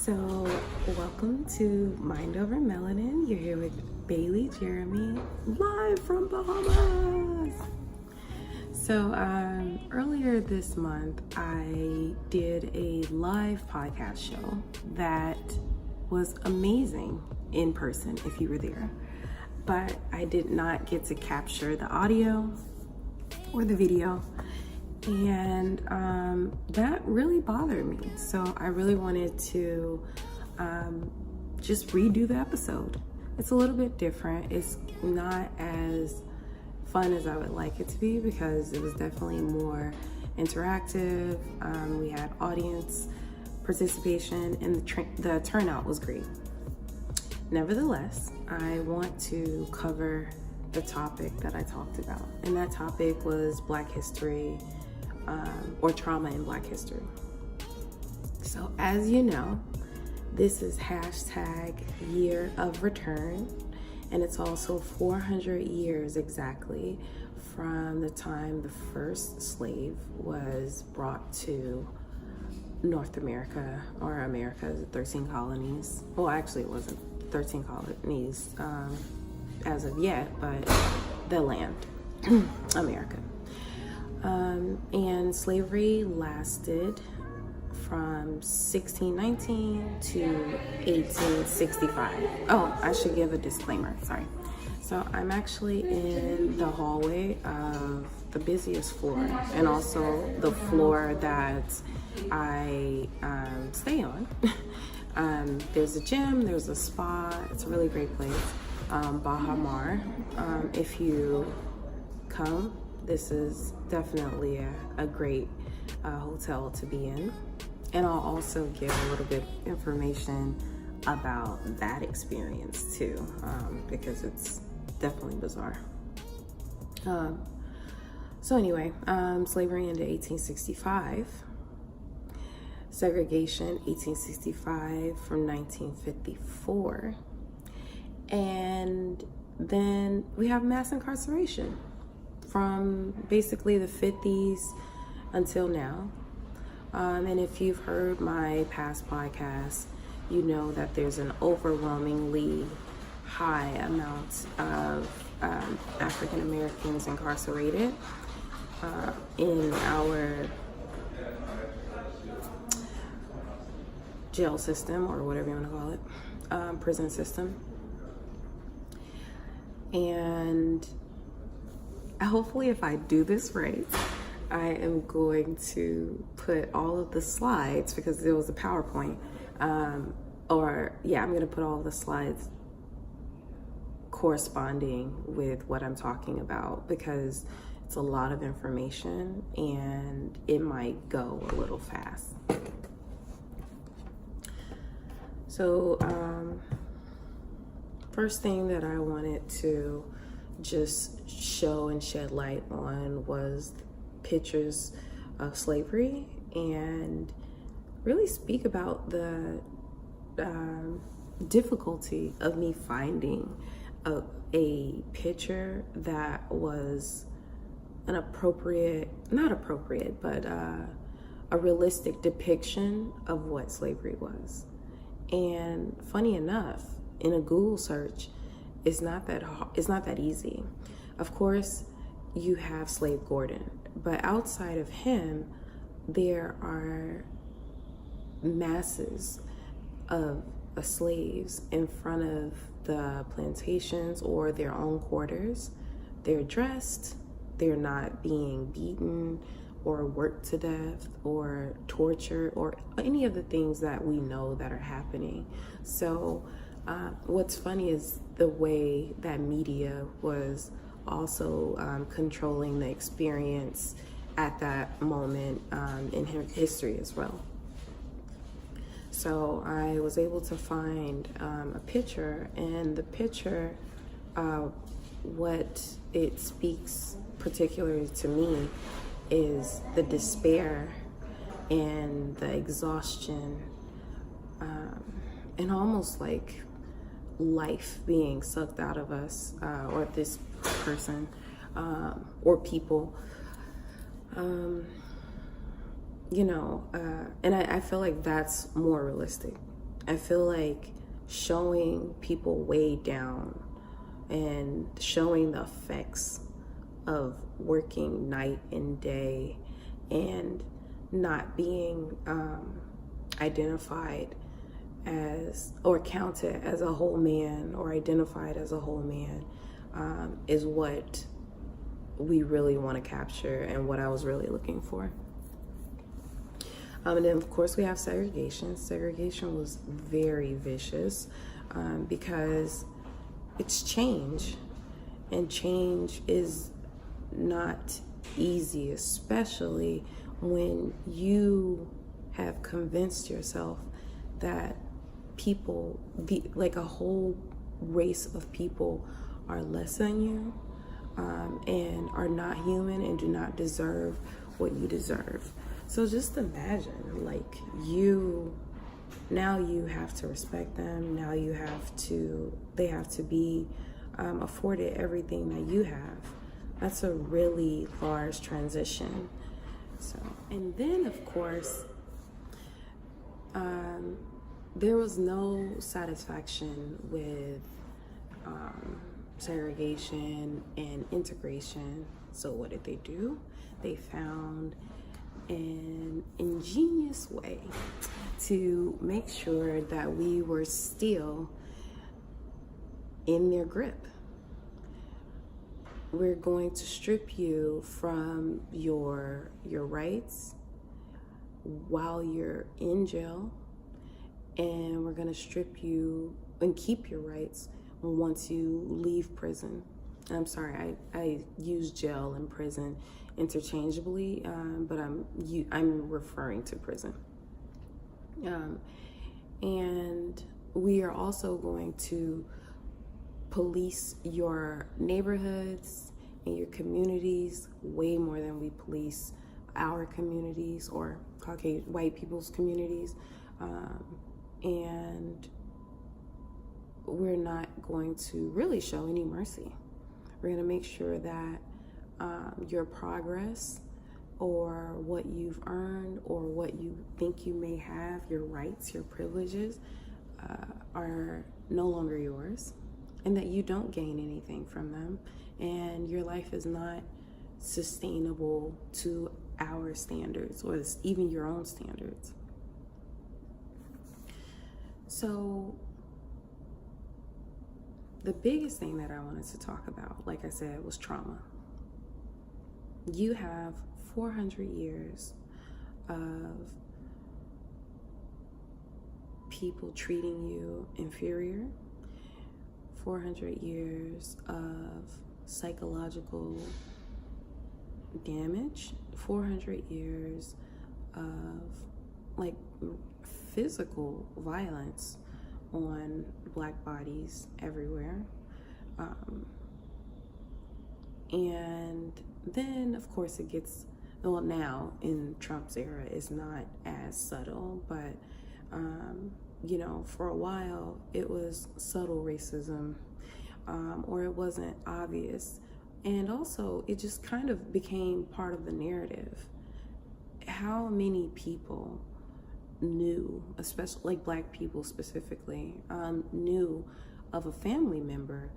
So, welcome to Mind Over Melanin. You're here with Bailey Jeremy, live from Bahamas. So, earlier this month, I did a live podcast show that was amazing in person if you were there. But I did not get to capture the audio or the video. And that really bothered me. So I really wanted to just redo the episode. It's a little bit different. It's not as fun as I would like it to be because it was definitely more interactive. We had audience participation and the turnout was great. Nevertheless, I want to cover the topic that I talked about. And that topic was Black history, or trauma in Black history. So as you know, this is hashtag year of return, and it's also 400 years exactly from the time the first slave was brought to North America, or America's 13 colonies. Well, actually it wasn't 13 colonies as of yet, but the land, America. And slavery lasted from 1619 to 1865. Oh, I should give a disclaimer, sorry. So I'm actually in the hallway of the busiest floor, and also the floor that I stay on. There's a gym, there's a spa, it's a really great place. Baha Mar. If you come, this is definitely a great hotel to be in. And I'll also give a little bit of information about that experience too, because it's definitely bizarre. So anyway, slavery into 1865. Segregation, 1865 from 1954. And then we have mass incarceration from basically the 50s until now. And if you've heard my past podcasts, you know that there's an overwhelmingly high amount of African Americans incarcerated in our jail system, or whatever you want to call it, prison system. And hopefully, if I do this right, I am going to put all of the slides, because there was a PowerPoint, I'm going to put all of the slides corresponding with what I'm talking about, because it's a lot of information and it might go a little fast. So, first thing that I wanted to just show and shed light on was pictures of slavery, and really speak about the difficulty of me finding a picture that was an a realistic depiction of what slavery was. And funny enough, in a Google search, it's not that easy. Of course, you have Slave Gordon, but outside of him, there are masses of slaves in front of the plantations or their own quarters. They're dressed, they're not being beaten or worked to death or tortured or any of the things that we know that are happening. So what's funny is the way that media was also controlling the experience at that moment in history as well. So I was able to find a picture, and the picture, what it speaks particularly to me is the despair and the exhaustion, and almost like life being sucked out of us, or this person, or people, and I feel like that's more realistic. I feel like showing people weighed down and showing the effects of working night and day and not being identified as or counted as a whole man or identified as a whole man is what we really want to capture and what I was really looking for. And then of course we have segregation. Segregation was very vicious because it's change, and change is not easy, especially when you have convinced yourself that people, like a whole race of people, are less than you and are not human and do not deserve what you deserve. So just imagine, like, now you have to respect them. Now they have to be afforded everything that you have. That's a really large transition. So, and then of course, there was no satisfaction with segregation and integration. So what did they do? They found an ingenious way to make sure that we were still in their grip. We're going to strip you from your rights while you're in jail, and we're going to strip you and keep your rights once you leave prison. I'm sorry, I use jail and prison interchangeably, but I'm referring to prison. And we are also going to police your neighborhoods and your communities way more than we police our communities or Caucasian white people's communities. And we're not going to really show any mercy. We're going to make sure that your progress or what you've earned or what you think you may have, your rights, your privileges, are no longer yours, and that you don't gain anything from them, and your life is not sustainable to our standards or even your own standards. So the biggest thing that I wanted to talk about, like I said, was trauma. You have 400 years of people treating you inferior, 400 years of psychological damage, 400 years of like physical violence on Black bodies everywhere. And then of course it gets, well, now in Trump's era it's not as subtle, but for a while it was subtle racism, or it wasn't obvious. And also it just kind of became part of the narrative. How many people knew, especially like Black people specifically, knew of a family member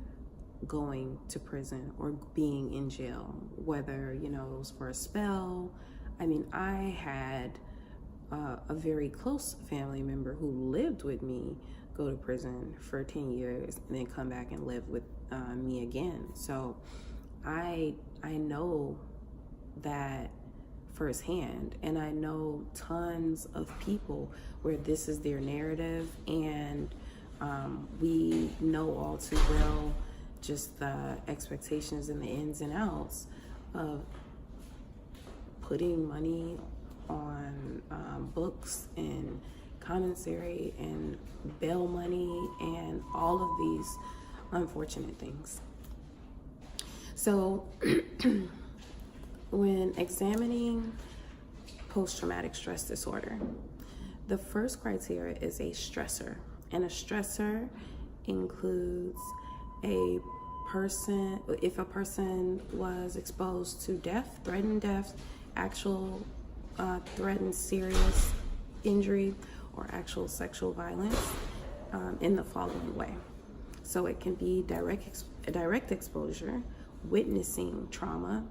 going to prison or being in jail, whether it was for a spell. I mean, I had a very close family member who lived with me go to prison for 10 years and then come back and live with me again. So I know that firsthand, and I know tons of people where this is their narrative, and we know all too well just the expectations and the ins and outs of putting money on books and commissary and bail money and all of these unfortunate things. So when examining post-traumatic stress disorder, the first criteria is a stressor, and a stressor includes if a person was exposed to death, threatened death, actual threatened serious injury, or actual sexual violence in the following way. So it can be direct exposure, witnessing trauma,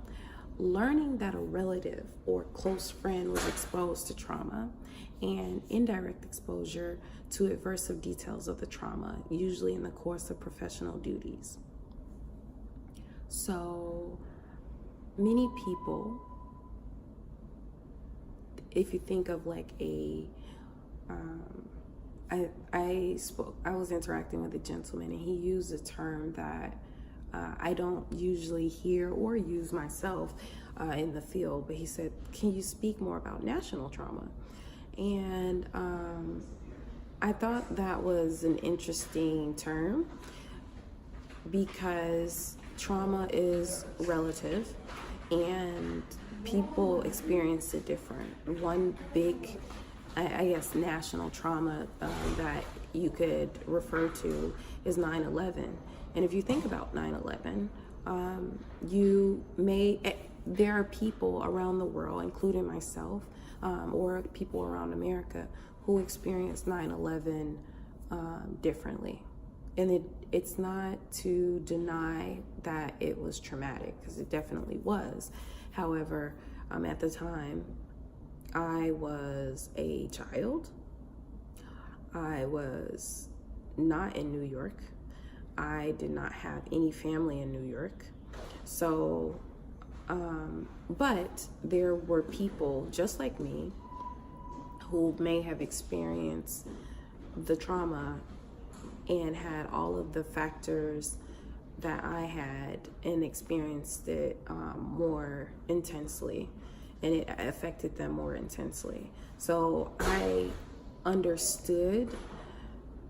learning that a relative or close friend was exposed to trauma, and indirect exposure to aversive details of the trauma, usually in the course of professional duties. So many people, if you think of like I was interacting with a gentleman, and he used a term that I don't usually hear or use myself in the field, but he said, "Can you speak more about national trauma?" And I thought that was an interesting term because trauma is relative and people experience it different. One big, I guess, national trauma that you could refer to is 9/11. And if you think about 9/11, there are people around the world, including myself, or people around America, who experienced 9/11 differently. And it's not to deny that it was traumatic, because it definitely was. However, at the time, I was a child. I was not in New York. I did not have any family in New York. So, but there were people just like me who may have experienced the trauma and had all of the factors that I had and experienced it more intensely, and it affected them more intensely. So I understood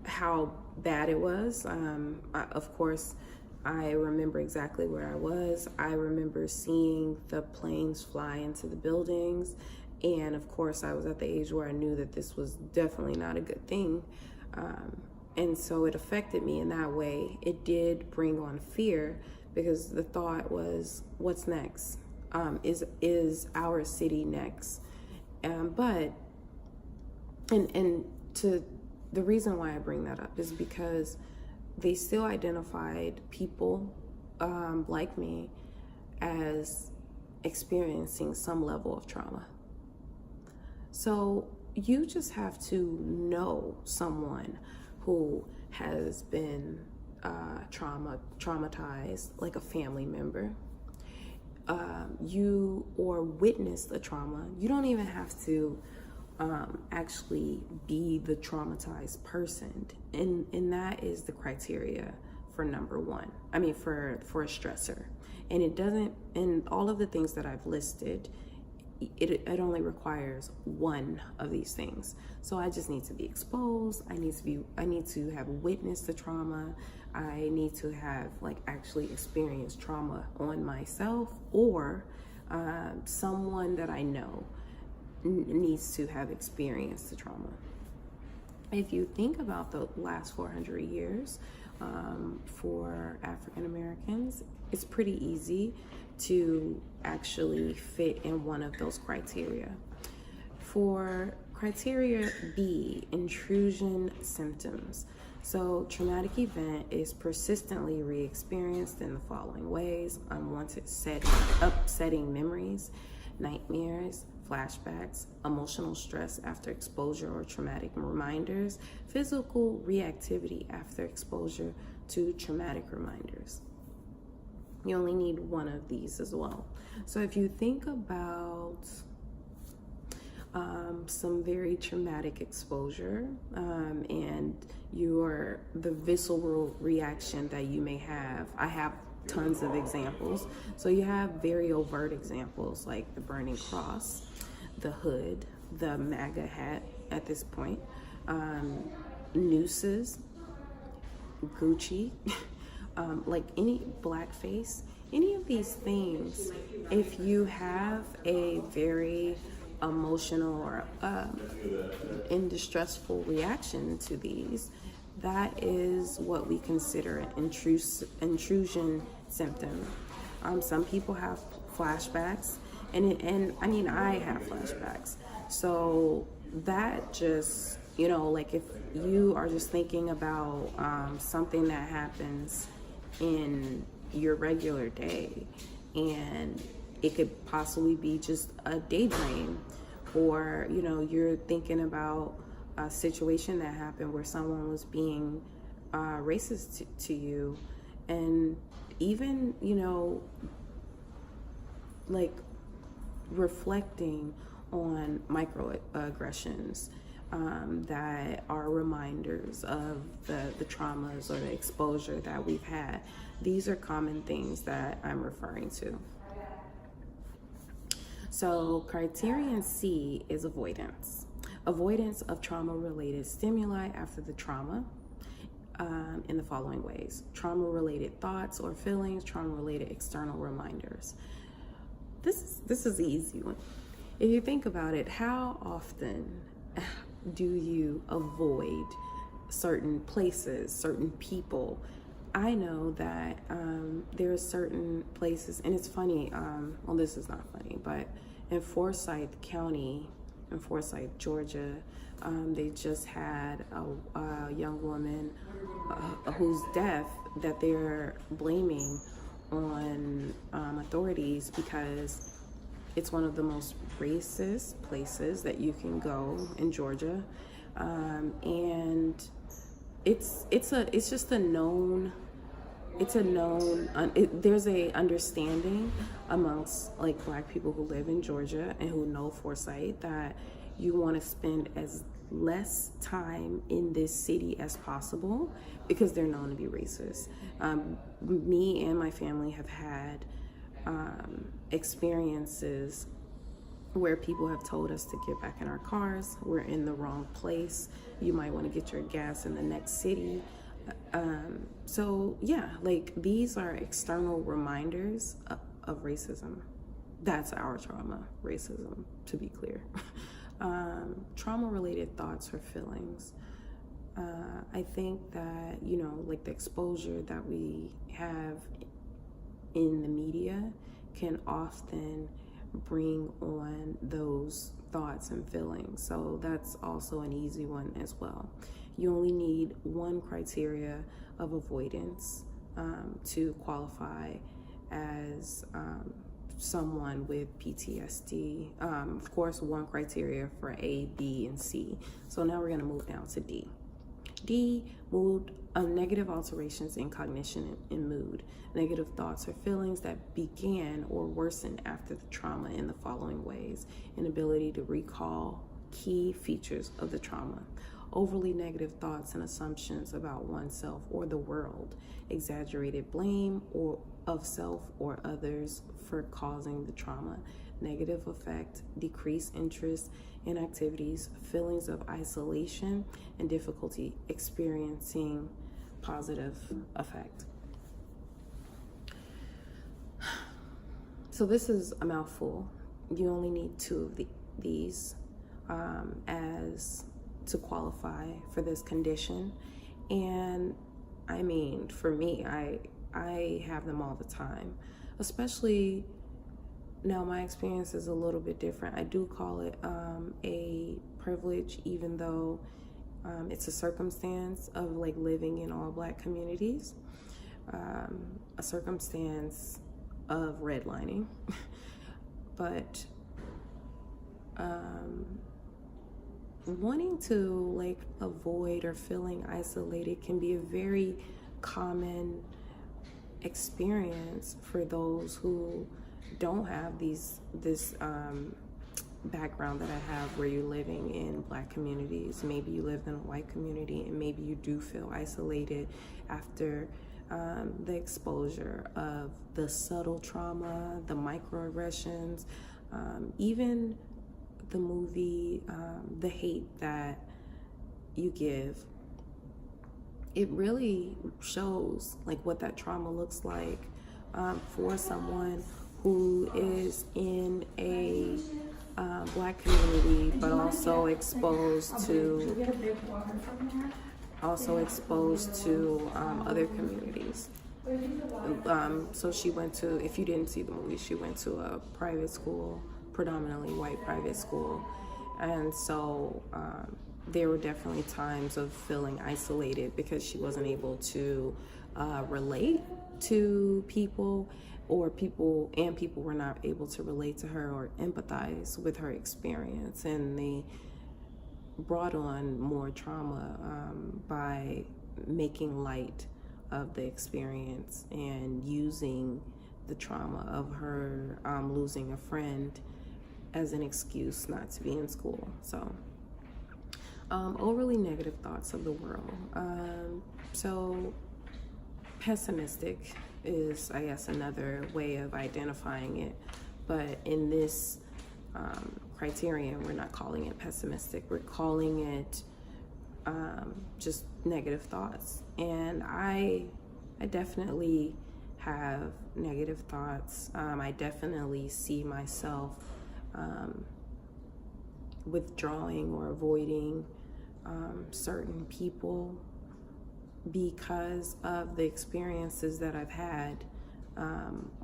how bad it was. Of course, I remember exactly where I was. I remember seeing the planes fly into the buildings. And of course, I was at the age where I knew that this was definitely not a good thing. And so it affected me in that way. It did bring on fear, because the thought was, what's next? Is our city next? The reason why I bring that up is because they still identified people like me as experiencing some level of trauma. So you just have to know someone who has been traumatized, like a family member, or witnessed the trauma. You don't even have to actually be the traumatized person, and that is the criteria for number one. I mean, for a stressor, and it doesn't. And all of the things that I've listed, it only requires one of these things. So I just need to be exposed. I need to have witnessed the trauma. I need to have actually experienced trauma on myself, or someone that I know needs to have experienced the trauma. If you think about the last 400 years for African Americans, it's pretty easy to actually fit in one of those criteria. For criteria B, intrusion symptoms. So traumatic event is persistently re-experienced in the following ways: unwanted upsetting memories, nightmares, flashbacks, emotional stress after exposure or traumatic reminders, physical reactivity after exposure to traumatic reminders. You only need one of these as well. So if you think about some very traumatic exposure and the visceral reaction that you may have, I have tons of examples. So you have very overt examples like the burning cross, the hood, the MAGA hat at this point, nooses, Gucci, like any blackface, any of these things. If you have a very emotional or in distressful reaction to these, that is what we consider an intrusion symptom. Some people have flashbacks, and I have flashbacks. So that just You know, like if you are just thinking about something that happens in your regular day, and it could possibly be just a daydream, or you know, you're thinking about a situation that happened where someone was being racist to you, and even, you know, like reflecting on microaggressions that are reminders of the traumas or the exposure that we've had. These are common things that I'm referring to. So criterion C is avoidance. Avoidance of trauma-related stimuli after the trauma in the following ways: trauma-related thoughts or feelings, trauma-related external reminders. This is the easy one. If you think about it, how often do you avoid certain places, certain people? I know that there are certain places, and it's funny, well, this is not funny, but in Forsyth County, in Forsyth, Georgia, they just had a young woman whose death that they're blaming on authorities because it's one of the most racist places that you can go in Georgia, and it's just a known. There's a understanding amongst like Black people who live in Georgia and who know Forsyth that you want to spend as less time in this city as possible because they're known to be racist. Me and my family have had experiences where people have told us to get back in our cars. We're in the wrong place. You might want to get your gas in the next city. So yeah, like these are external reminders of racism. That's our trauma, racism, to be clear. Trauma-related thoughts or feelings. I think that, you know, like the exposure that we have in the media can often bring on those thoughts and feelings. So that's also an easy one as well. You only need one criteria of avoidance to qualify as someone with PTSD. Of course, one criteria for A, B, and C. So now we're going to move down to D. D, mood, negative alterations in cognition and mood. Negative thoughts or feelings that began or worsened after the trauma in the following ways: inability to recall key features of the trauma, overly negative thoughts and assumptions about oneself or the world, exaggerated blame or of self or others for causing the trauma, negative effect, decreased interest in activities, feelings of isolation, and difficulty experiencing positive effect. So this is a mouthful. You only need two of these as to qualify for this condition. And I mean, for me, I have them all the time, especially now. My experience is a little bit different. I do call it a privilege, even though it's a circumstance of like living in all Black communities, a circumstance of redlining, but wanting to like avoid or feeling isolated can be a very common experience for those who don't have this background that I have, where you're living in Black communities. Maybe you live in a white community and maybe you do feel isolated after the exposure of the subtle trauma, the microaggressions, even the movie, the hate that you give. It really shows like what that trauma looks like for someone who is in a Black community, but also exposed to other communities. So she went to, if you didn't see the movie, she went to a private school, predominantly white private school, and so there were definitely times of feeling isolated because she wasn't able to relate to people, or people were not able to relate to her or empathize with her experience, and they brought on more trauma by making light of the experience and using the trauma of her losing a friend as an excuse not to be in school. So overly negative thoughts of the world. So pessimistic is, I guess, another way of identifying it, but in this criterion, we're not calling it pessimistic, we're calling it just negative thoughts. And I definitely have negative thoughts. I definitely see myself withdrawing or avoiding certain people because of the experiences that I've had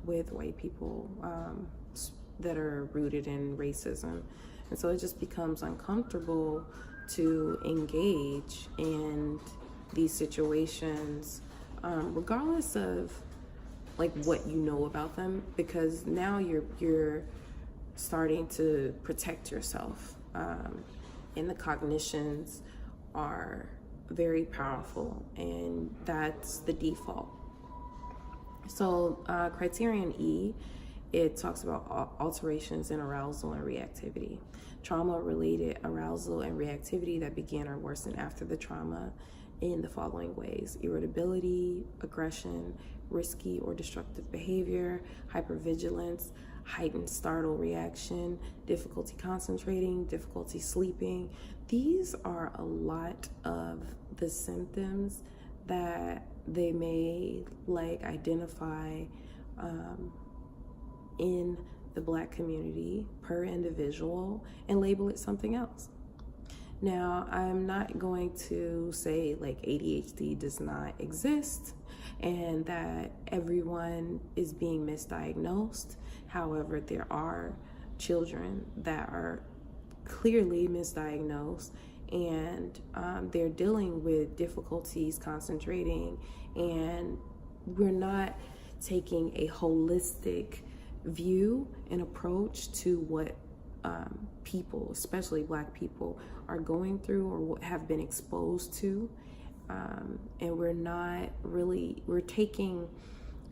with white people that are rooted in racism. And so it just becomes uncomfortable to engage in these situations, regardless of like what you know about them, because now you're starting to protect yourself, and the cognitions are very powerful, and that's the default. So criterion E, it talks about alterations in arousal and reactivity. Trauma-related arousal and reactivity that began or worsened after the trauma in the following ways: irritability, aggression, risky or destructive behavior, hypervigilance, heightened startle reaction, difficulty concentrating, difficulty sleeping. These are a lot of the symptoms that they may like identify in the Black community per individual and label it something else. Now, I'm not going to say like ADHD does not exist and that everyone is being misdiagnosed. However, there are children that are clearly misdiagnosed, and they're dealing with difficulties concentrating, and we're not taking a holistic view and approach to what people, especially Black people, are going through or what have been exposed to, and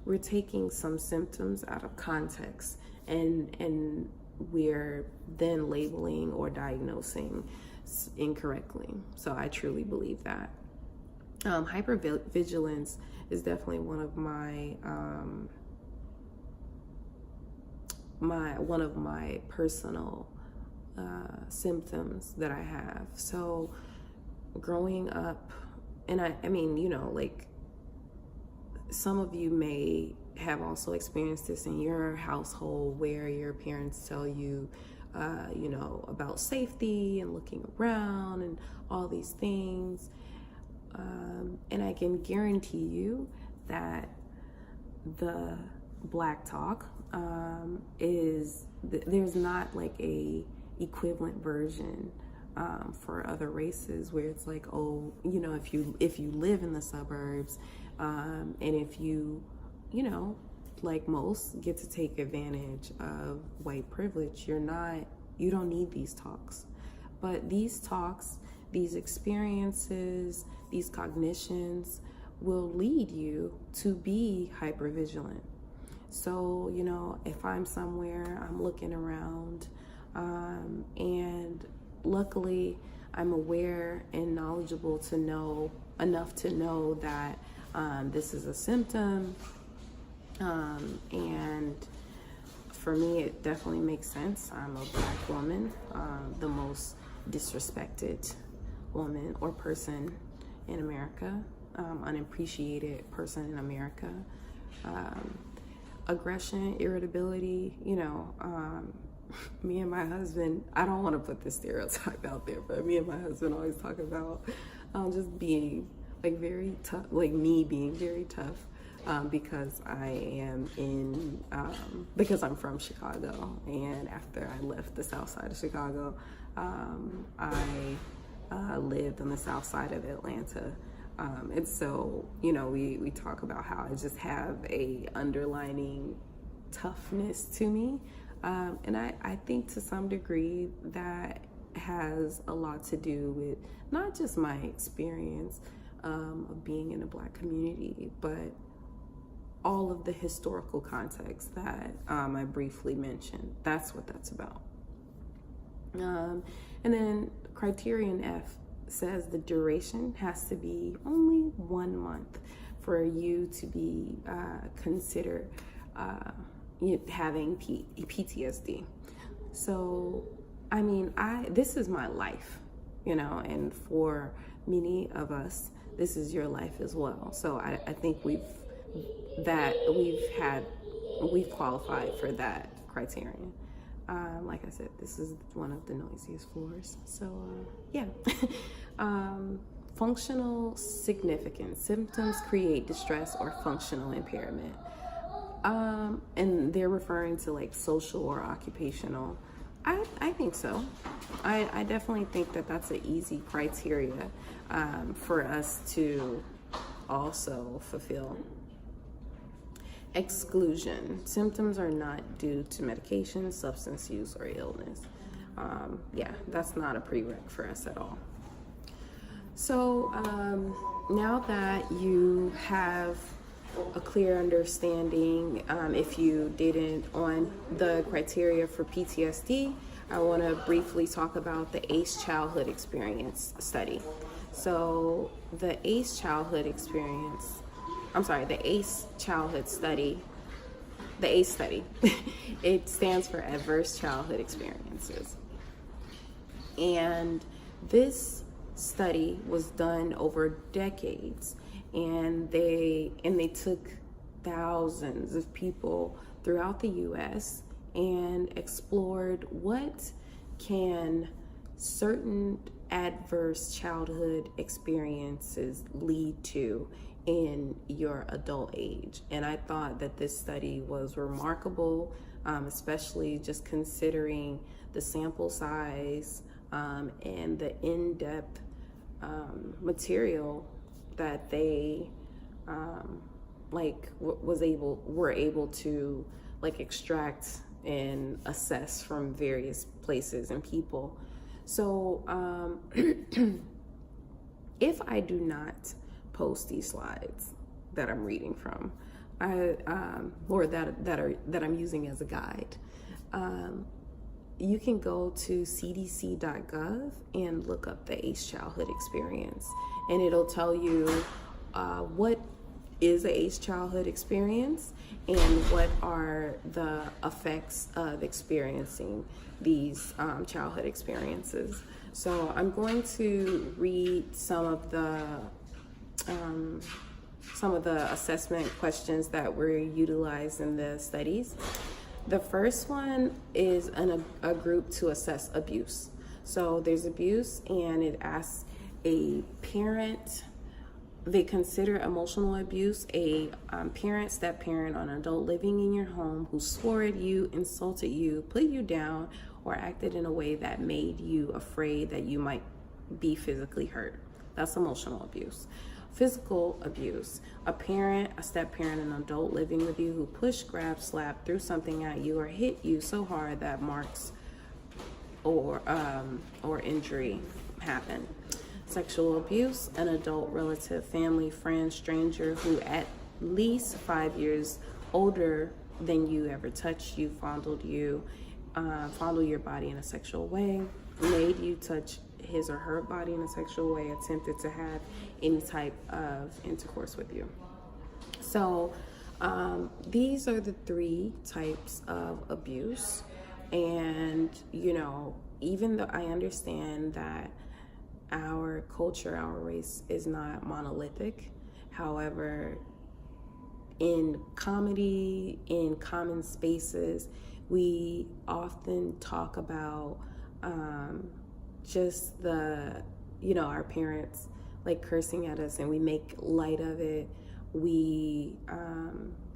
we're taking some symptoms out of context, and we're then labeling or diagnosing incorrectly. So I truly believe that. Hypervigilance is definitely one of my personal symptoms that I have. So growing up, and I mean, you know, like some of you may have also experienced this in your household where your parents tell you, you know, about safety and looking around and all these things. And I can guarantee you that the Black talk there's not like a equivalent version for other races where it's like, oh, you know, if you live in the suburbs, and if you know, like most, get to take advantage of white privilege, you don't need these talks. But these talks, these experiences, these cognitions will lead you to be hypervigilant. So, you know, if I'm somewhere, I'm looking around, and luckily I'm aware and knowledgeable to know enough to know that this is a symptom, and for me it definitely makes sense. I'm a Black woman, the most disrespected woman or person in America, unappreciated person in America. Aggression, irritability, you know, me and my husband, I don't want to put this stereotype out there, but me and my husband always talk about just being like very tough, like me being very tough, because because I'm from Chicago, and after I left the south side of Chicago, I lived on the south side of Atlanta. And so, we talk about how I just have a underlining toughness to me. And I think to some degree that has a lot to do with not just my experience of being in a Black community, but all of the historical context that I briefly mentioned. That's what that's about. And then criterion F says the duration has to be only 1 month for you to be considered having PTSD. So, I mean, this is my life, and for many of us, this is your life as well. So I think we've qualified for that criterion. Like I said, this is one of the noisiest floors. So, yeah. Functional significance. Symptoms create distress or functional impairment. And they're referring to like social or occupational. I think so. I definitely think that that's an easy criteria for us to also fulfill. Exclusion. Symptoms are not due to medication, substance use, or illness. Yeah, that's not a prereq for us at all. So now that you have a clear understanding, if you didn't, on the criteria for PTSD, I want to briefly talk about the ACE childhood experience study. So the ACE childhood study, the ACE study, it stands for Adverse Childhood Experiences. And this study was done over decades, and they took thousands of people throughout the US and explored what can certain adverse childhood experiences lead to in your adult age. And I thought that this study was remarkable, especially just considering the sample size and the in-depth material that they were able to extract and assess from various places and people. So if I do not post these slides that I'm reading from, or that I'm using as a guide, you can go to cdc.gov and look up the ACE childhood experience, and it'll tell you what is an ACE childhood experience and what are the effects of experiencing these childhood experiences. So I'm going to read some of the assessment questions that were utilized in the studies. The first one is a group to assess abuse. So there's abuse, and it asks a parent. They consider emotional abuse a parent, step parent, or an adult living in your home who swore at you, insulted you, put you down, or acted in a way that made you afraid that you might be physically hurt. That's emotional abuse. Physical abuse, a parent, a step parent, an adult living with you who pushed, grabbed, slapped, threw something at you, or hit you so hard that marks or injury happened. Sexual abuse, an adult, relative, family, friend, stranger who at least 5 years older than you ever touched you, fondled your body in a sexual way, made you touch his or her body in a sexual way, attempted to have any type of intercourse with you. So these are the 3 types of abuse. And, even though I understand that our culture, our race is not monolithic, however, in comedy, in common spaces, we often talk about just our parents cursing at us, and we make light of it. We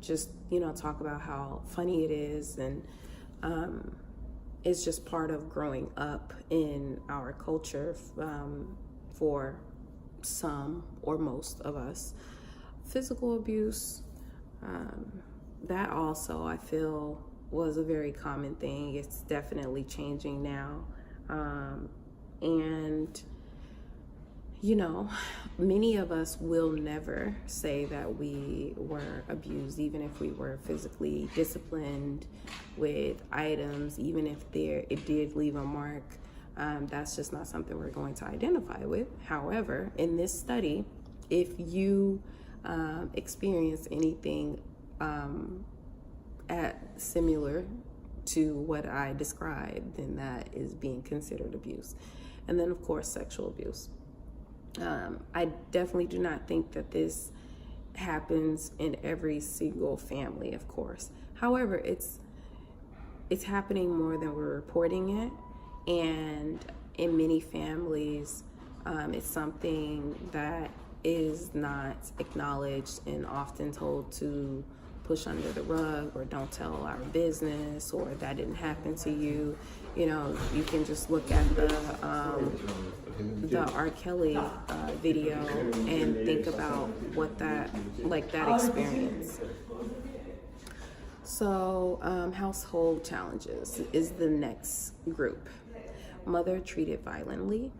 just talk about how funny it is, and it's just part of growing up in our culture, for some or most of us. Physical abuse, that also I feel was a very common thing. It's definitely changing now. And you know, many of us will never say that we were abused, even if we were physically disciplined with items, even if it did leave a mark. That's just not something we're going to identify with. However, in this study, if you experience anything similar to what I described, then that is being considered abuse. And then, of course, sexual abuse. I definitely do not think that this happens in every single family, of course. However, it's happening more than we're reporting it, and in many families, it's something that is not acknowledged and often told to push under the rug, or don't tell our business, or that didn't happen to you. You know, you can just look at the R. Kelly video and think about what that experience. So household challenges is the next group. Mother treated violently,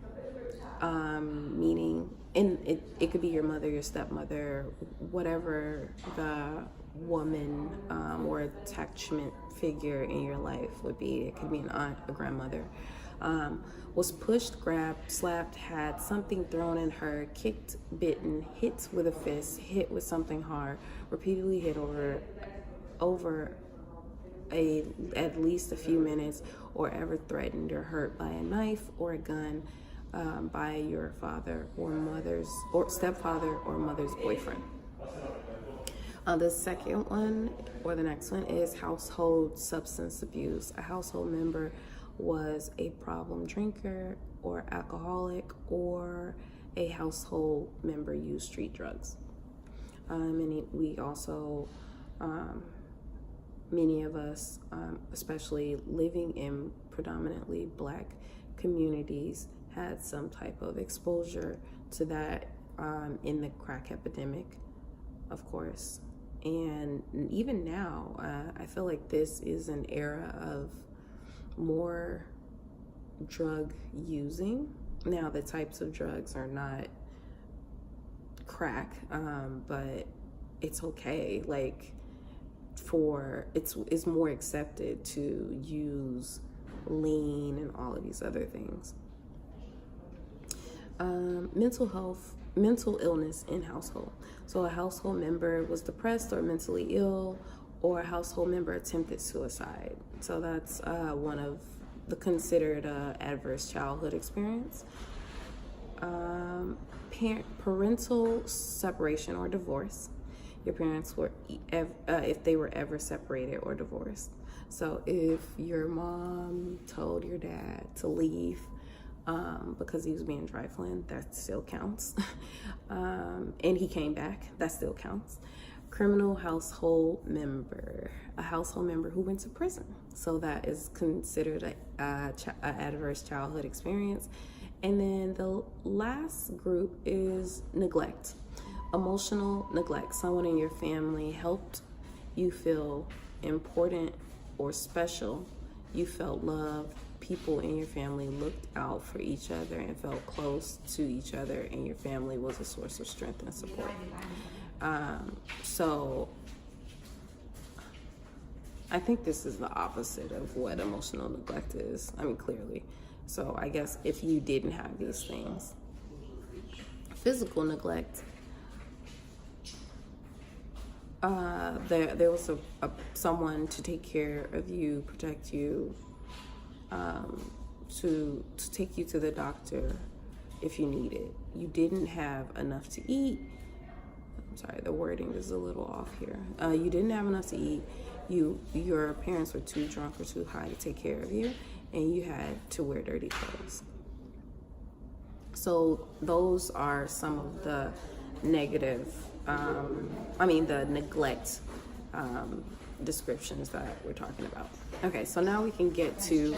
meaning, and it could be your mother, your stepmother, whatever the woman or attachment figure in your life would be. It could be an aunt, a grandmother. Was pushed, grabbed, slapped, had something thrown in her, kicked, bitten, hit with a fist, hit with something hard, repeatedly hit over at least a few minutes, or ever threatened or hurt by a knife or a gun by your father or mother's or stepfather or mother's boyfriend. The second one, or the next one, is household substance abuse. A household member was a problem drinker or alcoholic, or a household member used street drugs. And we also, many of us, especially living in predominantly Black communities, had some type of exposure to that in the crack epidemic, of course. And even now, I feel like this is an era of more drug using. Now, the types of drugs are not crack, but it's okay. Like, it's more accepted to use lean and all of these other things. Mental illness in household. So a household member was depressed or mentally ill, or a household member attempted suicide. So that's one of the considered adverse childhood experience. Parental separation or divorce. Your parents were, if they were ever separated or divorced. So if your mom told your dad to leave because he was being trifling, that still counts. And he came back, that still counts. Criminal household member, a household member who went to prison. So that is considered a adverse childhood experience. And then the last group is neglect. Emotional neglect. Someone in your family helped you feel important or special. You felt loved. People in your family looked out for each other and felt close to each other, and your family was a source of strength and support. So I think this is the opposite of what emotional neglect is. I mean, clearly. So I guess if you didn't have these things. Physical neglect. There was someone to take care of you, protect you, to take you to the doctor if you need it. You didn't have enough to eat. I'm sorry, the wording is a little off here. You didn't have enough to eat. Your parents were too drunk or too high to take care of you, and you had to wear dirty clothes. So those are some of the negative, the neglect descriptions that we're talking about. Okay, so now we can get to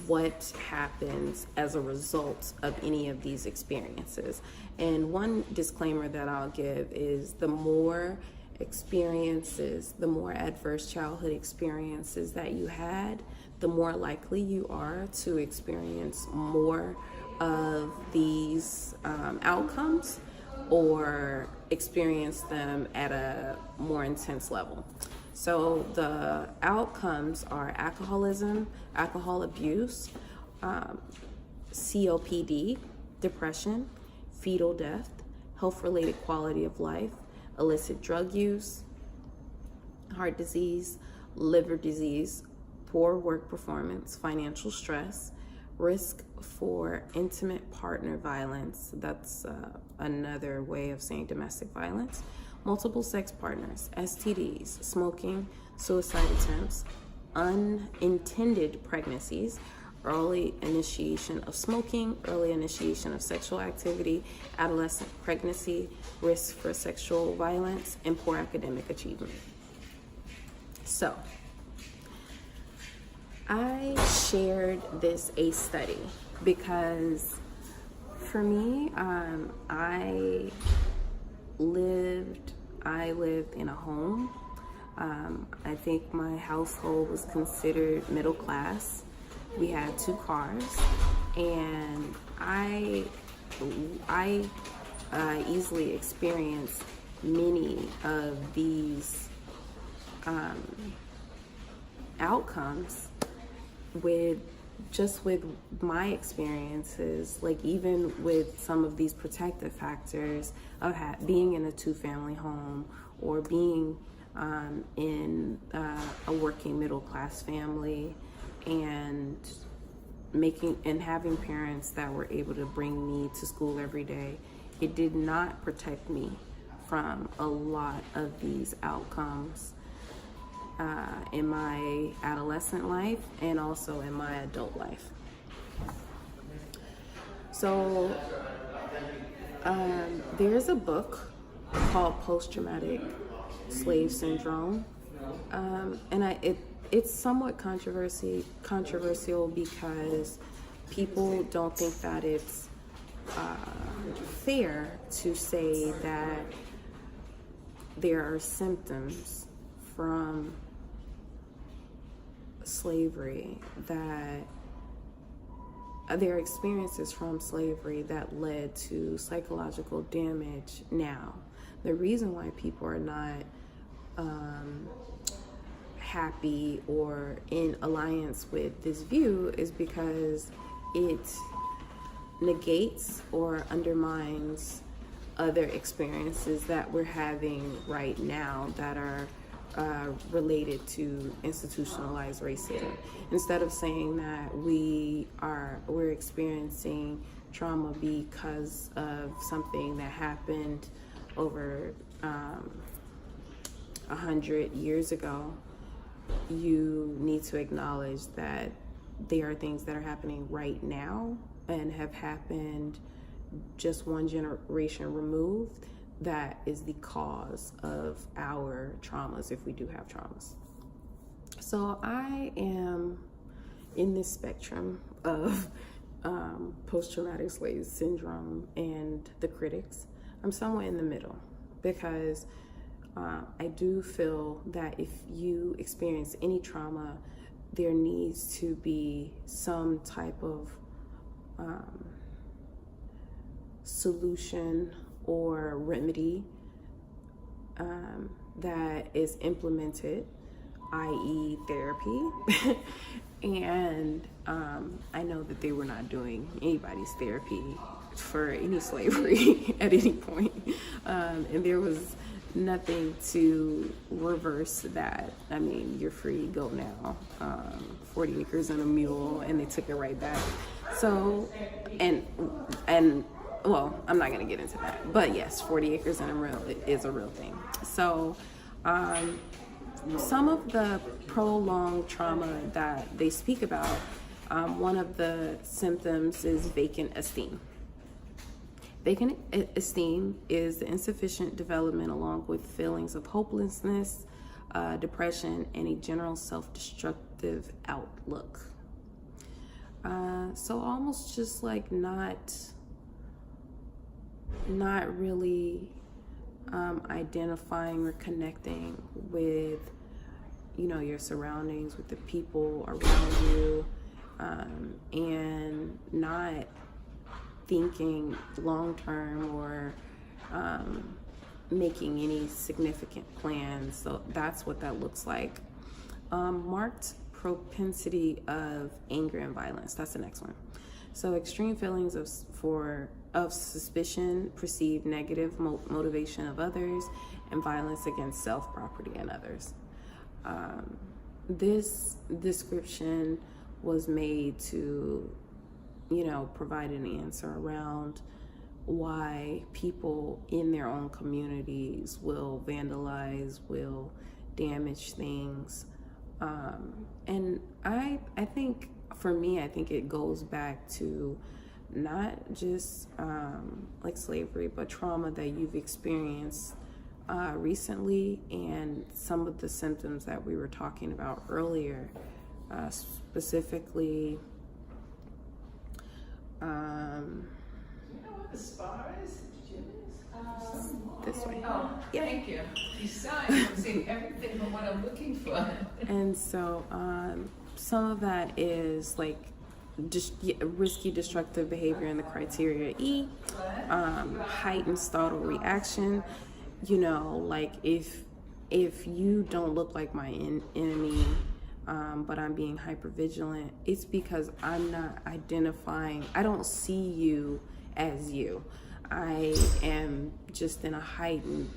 what happens as a result of any of these experiences. And one disclaimer that I'll give is the more experiences, the more adverse childhood experiences that you had, the more likely you are to experience more of these outcomes, or experience them at a more intense level. So the outcomes are alcoholism, alcohol abuse, COPD, depression, fetal death, health-related quality of life, illicit drug use, heart disease, liver disease, poor work performance, financial stress, risk for intimate partner violence, that's another way of saying domestic violence, multiple sex partners, STDs, smoking, suicide attempts, unintended pregnancies, early initiation of smoking, early initiation of sexual activity, adolescent pregnancy, risk for sexual violence, and poor academic achievement. So, I shared this ACE study because for me, I lived in a home. I think my household was considered middle class. We had 2 cars, and I easily experienced many of these outcomes with my experiences, like even with some of these protective factors of being in a 2-family home, or being in a working middle class family, and having parents that were able to bring me to school every day. It did not protect me from a lot of these outcomes in my adolescent life and also in my adult life. So there's a book called Post-Traumatic Slave Syndrome, and it's somewhat controversial because people don't think that it's fair to say that there are symptoms from slavery, that there are experiences from slavery that led to psychological damage now. The reason why people are not happy or in alliance with this view is because it negates or undermines other experiences that we're having right now that are related to institutionalized racism. Instead of saying that we're experiencing trauma because of something that happened over 100 years ago, you need to acknowledge that there are things that are happening right now and have happened just one generation removed that is the cause of our traumas, if we do have traumas. So I am in this spectrum of post-traumatic slave syndrome and the critics. I'm somewhere in the middle because I do feel that if you experience any trauma, there needs to be some type of solution or remedy that is implemented, i.e. therapy. And I know that they were not doing anybody's therapy for any slavery at any point. And there was nothing to reverse that. I mean, you're free, go now. 40 acres and a mule, and they took it right back. So, and well, I'm not gonna get into that, but yes, 40 acres and a mule is a real thing. So, some of the prolonged trauma that they speak about, one of the symptoms is vacant esteem. Vacant esteem is the insufficient development along with feelings of hopelessness, depression, and a general self-destructive outlook. So almost just like not really identifying or connecting with, you know, your surroundings, with the people around you, and not thinking long term or making any significant plans. So that's what that looks like. Marked propensity of anger and violence. That's the next one. So extreme feelings of suspicion, perceived negative motivation of others, and violence against self, property, and others. This description was made to, you know, provide an answer around why people in their own communities will vandalize, will damage things. And I think, for me, I think it goes back to not just like slavery, but trauma that you've experienced recently, and some of the symptoms that we were talking about earlier, specifically as far as this way. Oh, yeah. Thank you. You saw it. You've seen everything but what I'm looking for. And so some of that is like risky destructive behavior in the criteria E, heightened startle reaction. You know, like if you don't look like my enemy, but I'm being hypervigilant, it's because I'm not identifying, I don't see you as you. I am just in a heightened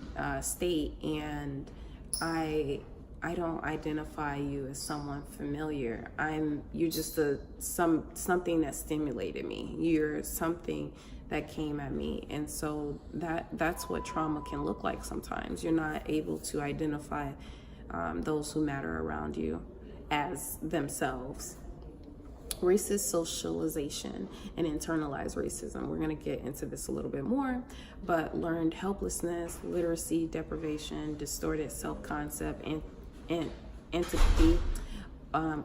state, and I don't identify you as someone familiar. You're just something that stimulated me. You're something that came at me. And so that's what trauma can look like sometimes. You're not able to identify those who matter around you as themselves. Racist socialization and internalized racism. We're going to get into this a little bit more, but learned helplessness, literacy deprivation, distorted self-concept, and entity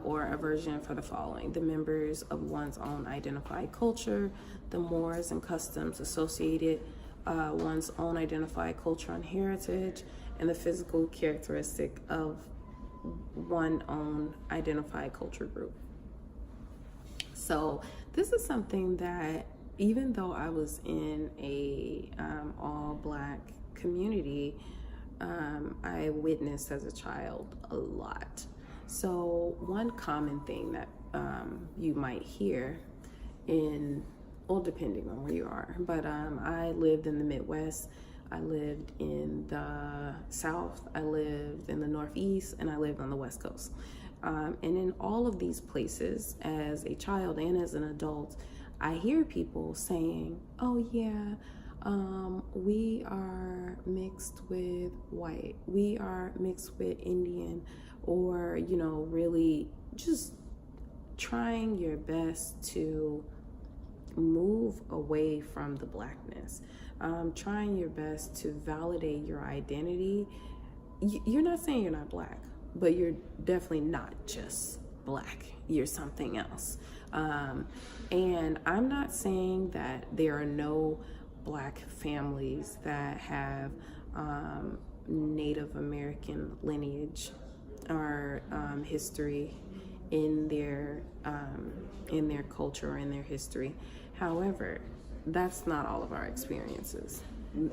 or aversion for the following: the members of one's own identified culture, the mores and customs associated one's own identified culture and heritage, and the physical characteristic of one own identified culture group. So this is something that, even though I was in a all Black community, I witnessed as a child a lot. So one common thing that you might hear depending on where you are, but I lived in the Midwest, I lived in the South, I lived in the Northeast, and I lived on the West Coast. And in all of these places, as a child and as an adult, I hear people saying, oh yeah, we are mixed with white, we are mixed with Indian, or, you know, really just trying your best to move away from the Blackness, trying your best to validate your identity. You're not saying you're not Black, but you're definitely not just Black. You're something else. And I'm not saying that there are no Black families that have Native American lineage or history in their culture or in their history. However, that's not all of our experiences.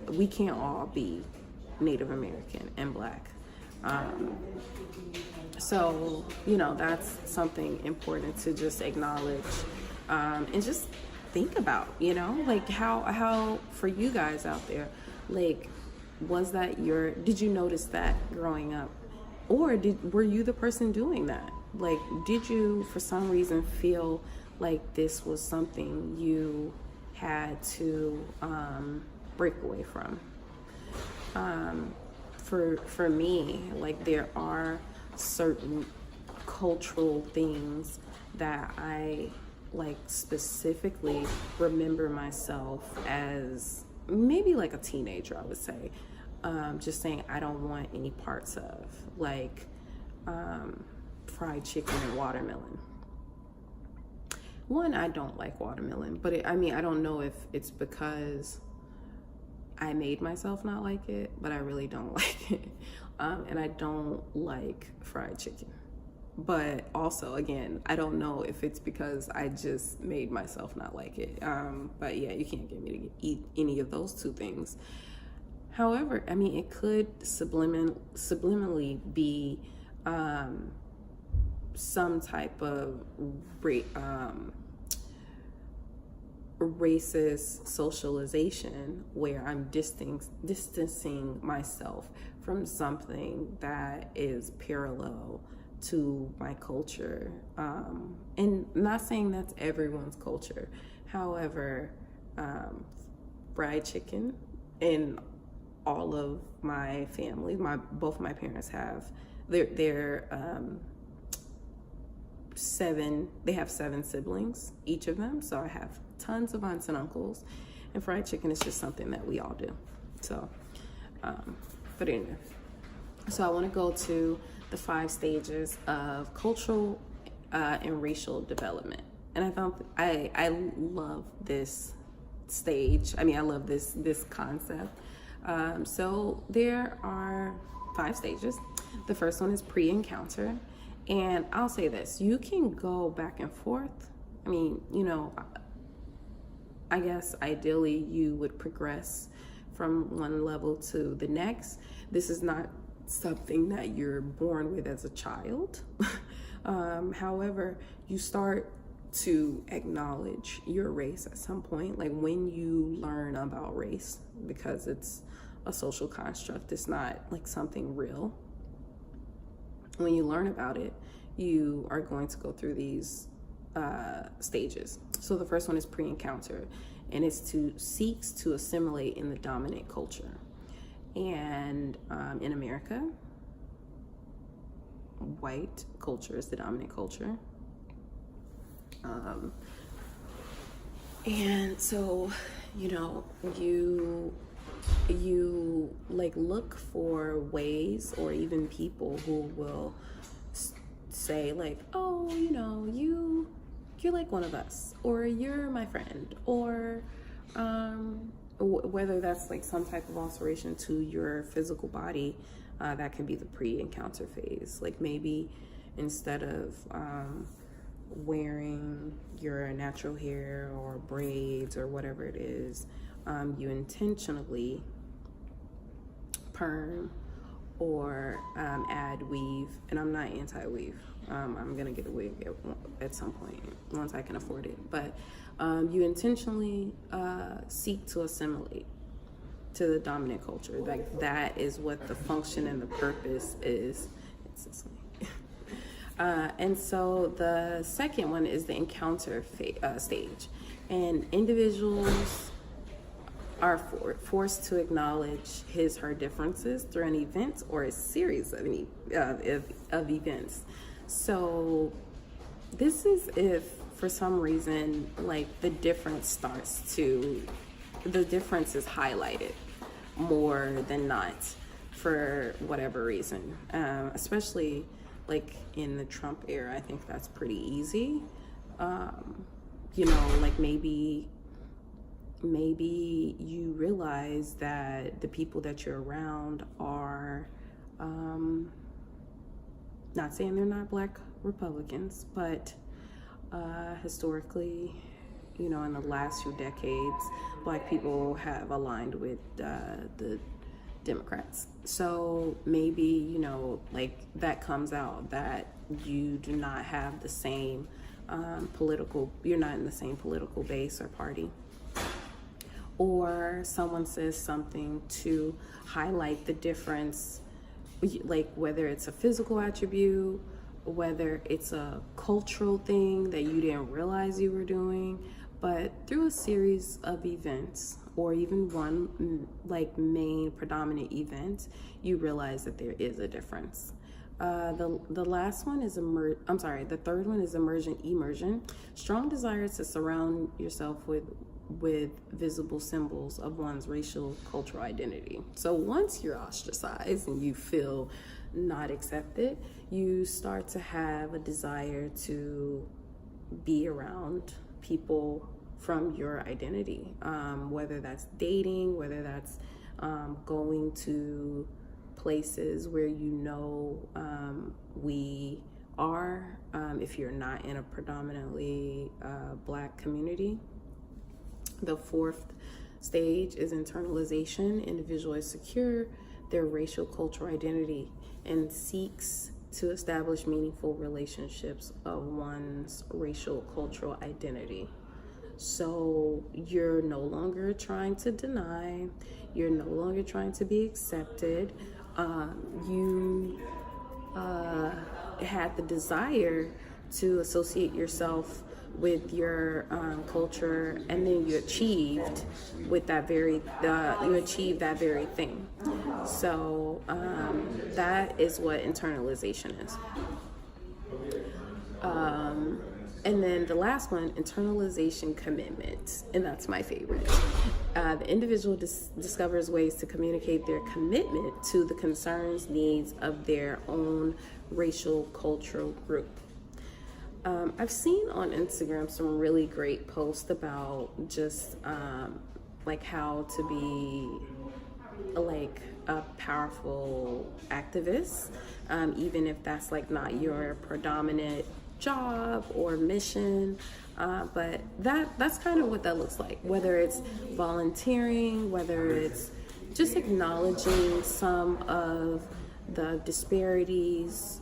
We can't all be Native American and Black. So, you know, that's something important to just acknowledge and just think about, you know, like how for you guys out there, like, did you notice that growing up? Or were you the person doing that? Like, did you, for some reason, feel like this was something you had to break away from? For me, like, there are certain cultural things that I, like, specifically remember myself as maybe like a teenager, I would say, just saying I don't want any parts of, like fried chicken and watermelon. One, I don't like watermelon, but I don't know if it's because I made myself not like it, but I really don't like it. And I don't like fried chicken. But also, again, I don't know if it's because I just made myself not like it. But yeah, you can't get me to eat any of those two things. However, it could subliminally be some type of racist socialization where I'm distancing myself from something that is parallel to my culture. And not saying that's everyone's culture. However, fried chicken, and all of my family, both my parents have, they're they have 7 siblings, each of them. So I have tons of aunts and uncles, and fried chicken is just something that we all do. So, but anyway, so I want to go to the 5 stages of cultural and racial development. And I love this stage. I love this concept. So there are 5 stages. The first one is pre-encounter. And I'll say this, you can go back and forth. I guess ideally you would progress from one level to the next. This is not something that you're born with as a child. However, you start to acknowledge your race at some point, like when you learn about race, because it's a social construct. It's not like something real. When you learn about it, you are going to go through these stages. So the first one is pre-encounter, and it's seeks to assimilate in the dominant culture. And in America, white culture is the dominant culture. And so, you like look for ways, or even people who will say like, oh, you're like one of us, or you're my friend, or whether that's like some type of alteration to your physical body, that can be the pre-encounter phase. Like maybe instead of wearing your natural hair or braids or whatever it is, you intentionally perm or add weave. And I'm not anti-weave. I'm gonna get a wig at some point once I can afford it. But you intentionally seek to assimilate to the dominant culture. Like that is what the function and the purpose is. And so the second one is the encounter stage, and individuals are forced to acknowledge her differences through an event or a series of events. So this is if for some reason like the difference is highlighted more than not for whatever reason, especially like in the Trump era. I think that's pretty easy. Like maybe you realize that the people that you're around are, not saying they're not Black Republicans, but historically, in the last few decades, Black people have aligned with the Democrats. So maybe, like that comes out that you do not have the same you're not in the same political base or party. Or someone says something to highlight the difference, like whether it's a physical attribute, whether it's a cultural thing that you didn't realize you were doing, but through a series of events, or even one like main predominant event, you realize that there is a difference. The last one is the third one is immersion. Strong desire to surround yourself with with visible symbols of one's racial cultural identity. So once you're ostracized and you feel not accepted, you start to have a desire to be around people from your identity, whether that's dating, whether that's going to places where we are, if you're not in a predominantly Black community. The fourth stage is internalization. Individuals secure their racial cultural identity and seeks to establish meaningful relationships of one's racial cultural identity. So you're no longer trying to deny, you're no longer trying to be accepted. You had the desire to associate yourself with your culture, and then you achieved with that very that very thing. So that is what internalization is. And then the last one, internalization commitment, and that's my favorite. The individual discovers ways to communicate their commitment to the concerns, needs of their own racial cultural group. I've seen on Instagram some really great posts about just like how to be like a powerful activist, even if that's like not your predominant job or mission, but that's kind of what that looks like, whether it's volunteering, whether it's just acknowledging some of the disparities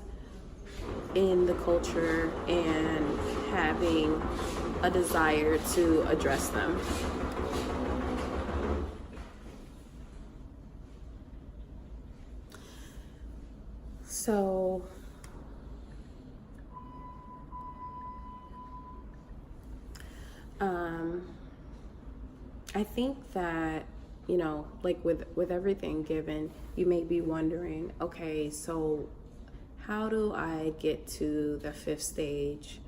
in the culture and having a desire to address them. So I think that, you know, like with everything given, you may be wondering, okay, so how do I get to the fifth stage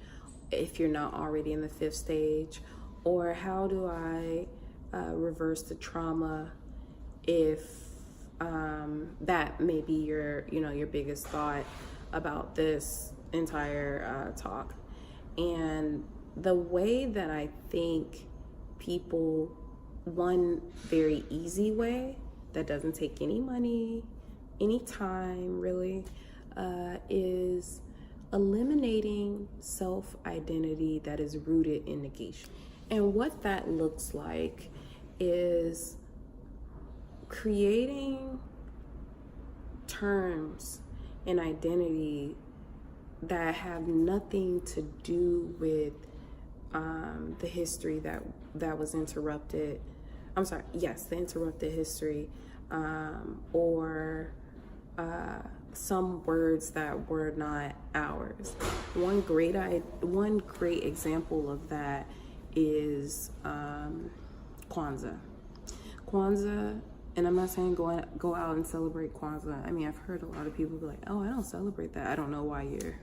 if you're not already in the fifth stage? Or how do I reverse the trauma if that may be your biggest thought about this entire talk? And the way that I think people, one very easy way that doesn't take any money, any time really, is eliminating self-identity that is rooted in negation. And what that looks like is creating terms and identity that have nothing to do with the history that was interrupted. The interrupted history, or some words that were not ours. One great example of that is Kwanzaa. Kwanzaa, and I'm not saying go out and celebrate Kwanzaa. I mean, I've heard a lot of people be like, "Oh, I don't celebrate that." I don't know why you're,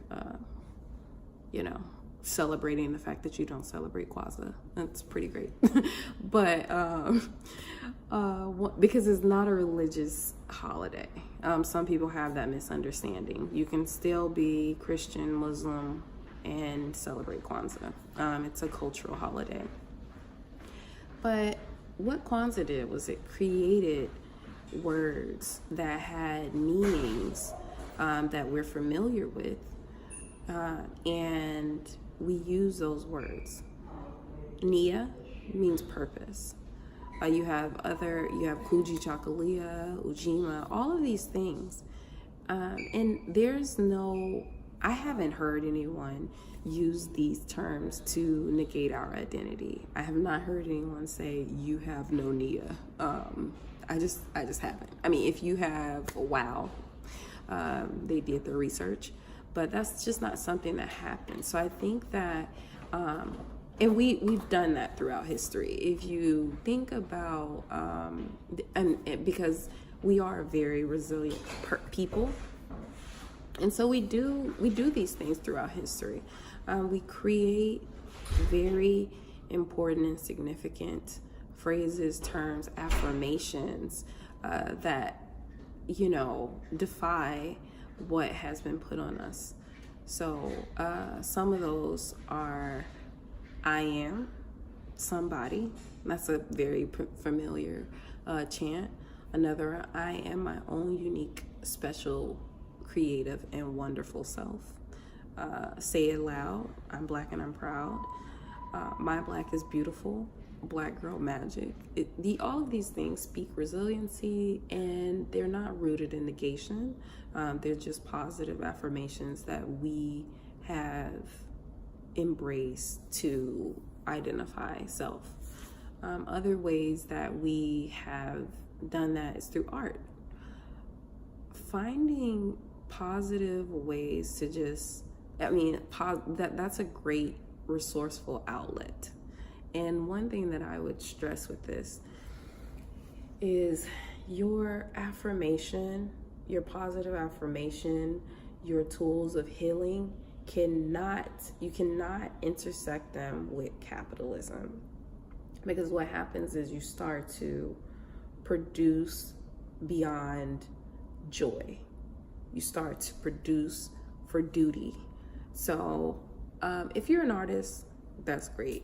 celebrating the fact that you don't celebrate Kwanzaa. That's pretty great. But because it's not a religious holiday. Some people have that misunderstanding. You can still be Christian, Muslim, and celebrate Kwanzaa. It's a cultural holiday. But what Kwanzaa did was it created words that had meanings that we're familiar with, and we use those words. Nia means purpose. You have Kuji Chakalia, Ujima, all of these things. And I haven't heard anyone use these terms to negate our identity. I have not heard anyone say, "You have no Nia." I just haven't. I mean, if you have, wow, they did the research, but that's just not something that happens. So I think that, and we've done that throughout history. If you think about, and because we are a very resilient people, and so we do these things throughout history. We create very important and significant phrases, terms, affirmations that, defy what has been put on us. So some of those are, I am somebody. That's a very familiar chant. Another, I am my own unique, special, creative, and wonderful self. Say it loud. I'm Black and I'm proud. My Black is beautiful. Black girl magic. All of these things speak resiliency, and they're not rooted in negation. They're just positive affirmations that we have embraced to identify self. Other ways that we have done that is through art. Finding positive ways to that's a great resourceful outlet. And one thing that I would stress with this is your affirmation, your positive affirmation, your tools of healing you cannot intersect them with capitalism. Because what happens is you start to produce beyond joy. You start to produce for duty. So if you're an artist, that's great.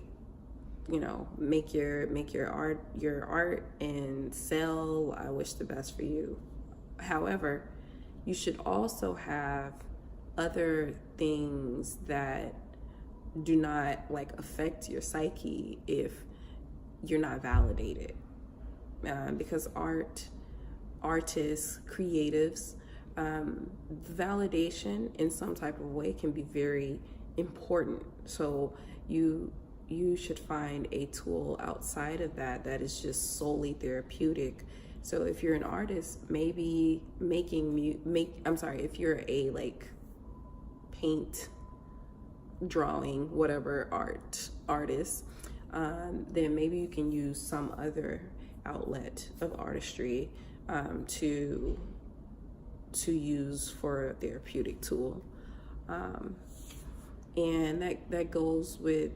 Make your art and sell. I wish the best for you. However, you should also have other things that do not affect your psyche if you're not validated. Because artists, creatives, validation in some type of way can be very important. So you should find a tool outside of that is just solely therapeutic. So if you're an artist, maybe if you're a paint, drawing, whatever artist, then maybe you can use some other outlet of artistry to use for a therapeutic tool. And that goes with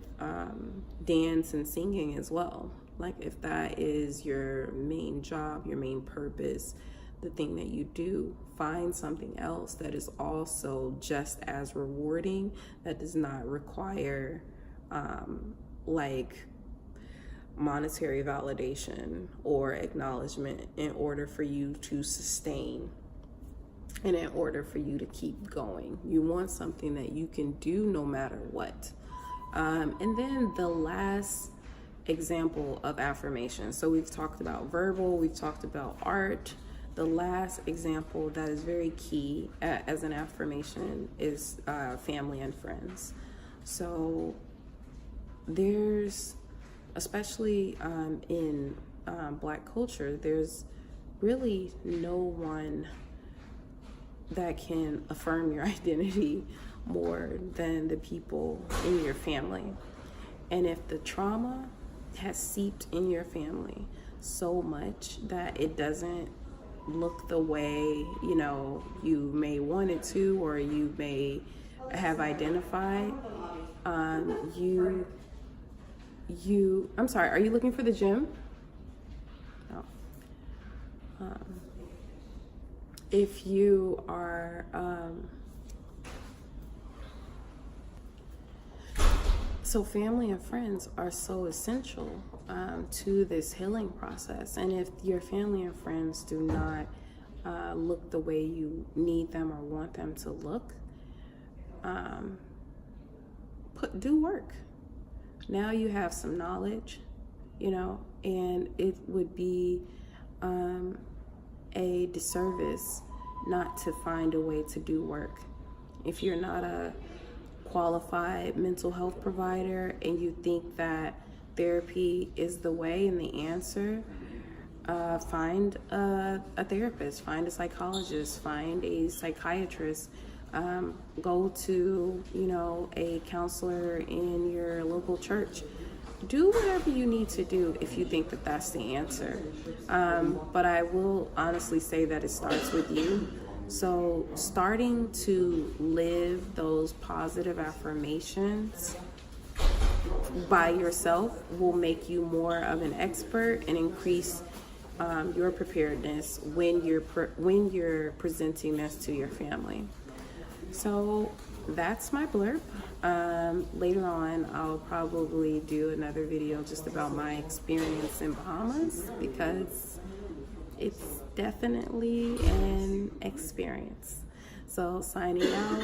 dance and singing as well. If that is your main job, your main purpose, the thing that you do, find something else that is also just as rewarding, that does not require monetary validation or acknowledgement in order for you to sustain. And in order for you to keep going, you want something that you can do no matter what. And then the last example of affirmation. So we've talked about verbal, we've talked about art. The last example that is very key as an affirmation is family and friends. So there's, especially in Black culture, there's really no one that can affirm your identity more than the people in your family. And if the trauma has seeped in your family so much that it doesn't look the way you may want it to, or you may have identified, I'm sorry, are you looking for the gym? No. If you are so family and friends are so essential to this healing process. And if your family and friends do not look the way you need them or want them to look, do work. Now you have some knowledge, and it would be a disservice not to find a way to do work. If you're not a qualified mental health provider and you think that therapy is the way and the answer, find a therapist, find a psychologist, find a psychiatrist, go to a counselor in your local church. Do whatever you need to do if you think that that's the answer. But I will honestly say that it starts with you. So starting to live those positive affirmations by yourself will make you more of an expert and increase your preparedness when you're presenting this to your family. So that's my blurb. Later on, I'll probably do another video just about my experience in Bahamas, because it's definitely an experience. So signing out,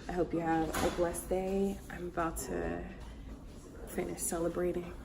I hope you have a blessed day. I'm about to finish celebrating.